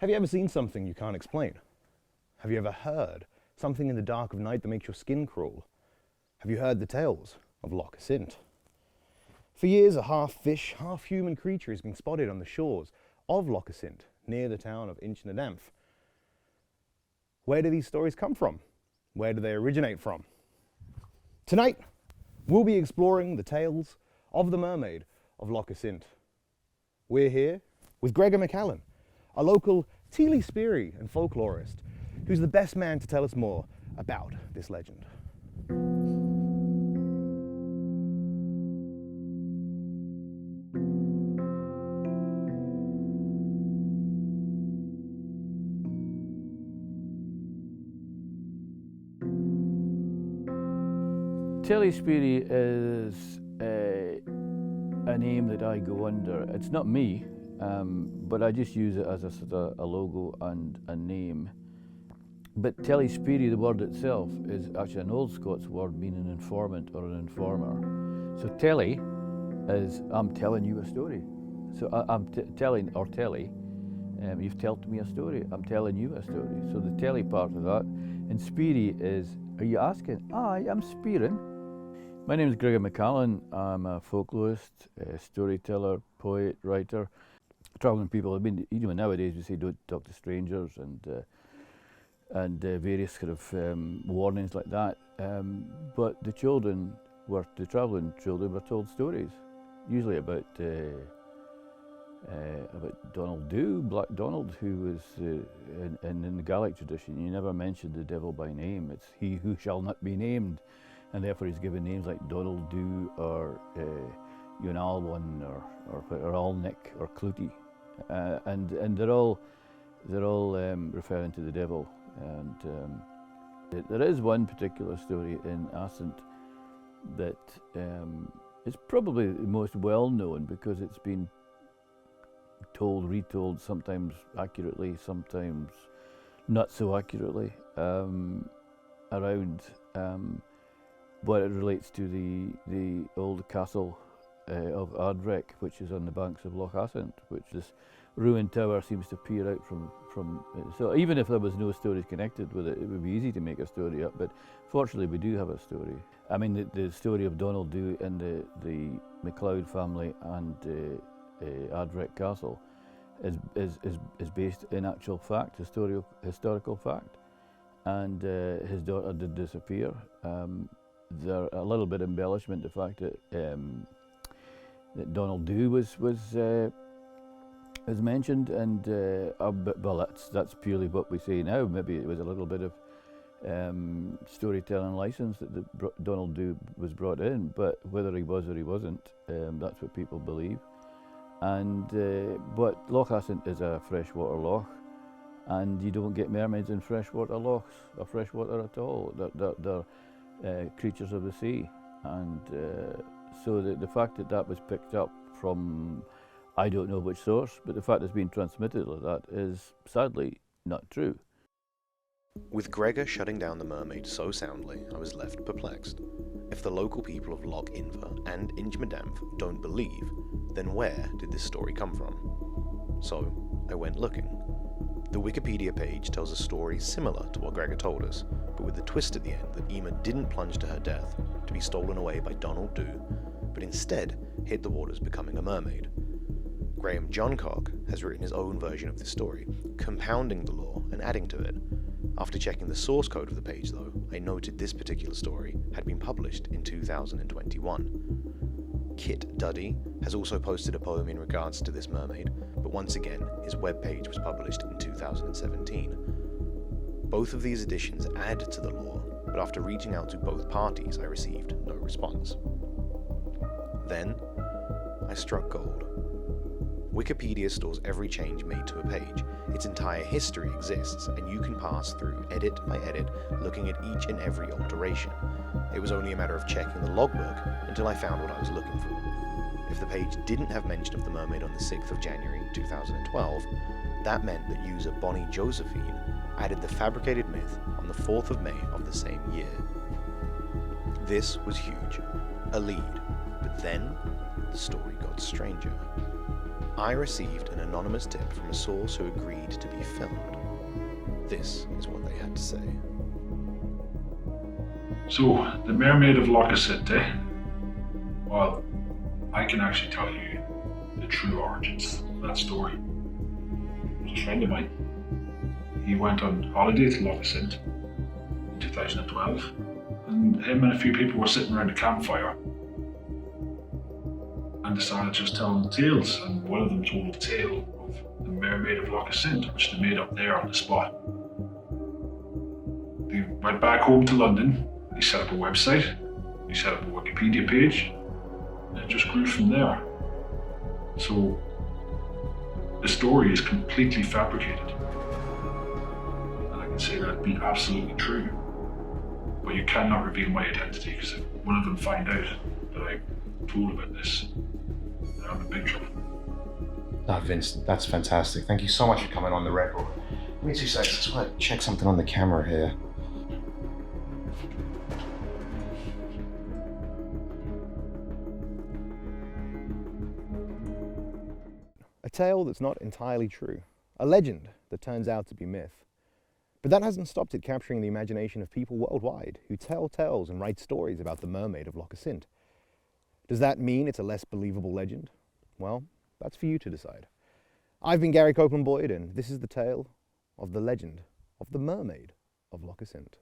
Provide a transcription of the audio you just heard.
Have you ever seen something you can't explain? Have you ever heard something in the dark of night that makes your skin crawl? Have you heard the tales of Loch Assynt? For years, a half-fish, half-human creature has been spotted on the shores of Loch Assynt, near the town of Inchnadanf. Where do these stories come from? Where do they originate from? Tonight, we'll be exploring the tales of the mermaid of Loch Assynt. We're here with Gregor McCallan, a local Teely Speary and folklorist, who's the best man to tell us more about this legend. Teely Speary is a name that I go under. It's not me, but I just use it as a sort of a logo and a name. But Teely Speary, the word itself, is actually an old Scots word meaning an informant or an informer. So Telly is I'm telling you a story. So I'm telling, or Telly, you've told me a story, I'm telling you a story. So the Telly part of that. And Speary is, are you asking? Aye, I'm spearing. My name is Gregor McCallan. I'm a folklorist, a storyteller, poet, writer. Travelling people, I mean, even nowadays we say don't talk to strangers and various kind of warnings like that. But the travelling children were told stories, usually about Donald Dhu, Black Donald, who was, in the Gaelic tradition, you never mentioned the devil by name. It's he who shall not be named. And therefore he's given names like Donald Dhu or Yonalwan or Alnick or Clutie. And they're all referring to the devil. And there is one particular story in Assynt that is probably the most well known because it's been told, retold, sometimes accurately, sometimes not so accurately, around. But it relates to the old castle of Ardrech, which is on the banks of Loch Assynt, which this ruined tower seems to peer out from. So even if there was no stories connected with it, it would be easy to make a story up. But fortunately, we do have a story. I mean, the story of Donald Dhu and the MacLeod family and Ardrech Castle is based in actual fact, historical fact. And his daughter did disappear. There a little bit of embellishment, the fact that Donald Dhu was mentioned, and well, that's purely what we say now. Maybe it was a little bit of storytelling license that Donald Dhu was brought in, but whether he was or he wasn't, that's what people believe. And but Loch Assynt is a freshwater loch, and you don't get mermaids in freshwater lochs or freshwater at all. They're creatures of the sea, and so the fact that was picked up from, I don't know which source, but the fact it's been transmitted like that is sadly not true. With Gregor shutting down the mermaid so soundly, I was left perplexed. If the local people of Loch Inver and Inchmadanf don't believe, then where did this story come from? So I went looking. The Wikipedia page tells a story similar to what Gregor told us, but with the twist at the end that Ema didn't plunge to her death to be stolen away by Donald Dhu, but instead hit the waters becoming a mermaid. Graham Johncock has written his own version of this story, compounding the lore and adding to it. After checking the source code of the page though, I noted this particular story had been published in 2021. Kit Duddy has also posted a poem in regards to this mermaid, but once again, his webpage was published in 2017. Both of these additions add to the lore, but after reaching out to both parties, I received no response. Then, I struck gold. Wikipedia stores every change made to a page. Its entire history exists, and you can pass through edit by edit, looking at each and every alteration. It was only a matter of checking the logbook until I found what I was looking for. If the page didn't have mention of the mermaid on the 6th of January 2012, that meant that user Bonnie Josephine added the fabricated myth on the 4th of May of the same year. This was huge, a lead, but then the story got stranger. I received an anonymous tip from a source who agreed to be filmed. This is what they had to say. So, the Mermaid of Loch Asinte, well, I can actually tell you the true origins of that story. It was a friend of mine. He went on holiday to Loch Asinte in 2012, and him and a few people were sitting around a campfire and decided to just tell them tales, and one of them told the tale of the Mermaid of Loch Asinte, which they made up there on the spot. They went back home to London, he set up a website, he set up a Wikipedia page, and it just grew from there. So the story is completely fabricated. And I can say that'd be absolutely true. But you cannot reveal my identity, because if one of them find out that I told about this, then I'm in big trouble. Ah, Vince, that's fantastic. Thank you so much for coming on the record. Give me 2 seconds. I just want to check something on the camera here. A tale that's not entirely true. A legend that turns out to be myth. But that hasn't stopped it capturing the imagination of people worldwide who tell tales and write stories about the Mermaid of Loch Asinte. Does that mean it's a less believable legend? Well, that's for you to decide. I've been Gary Copeland Boyd, and this is the tale of the legend of the Mermaid of Loch Asinte.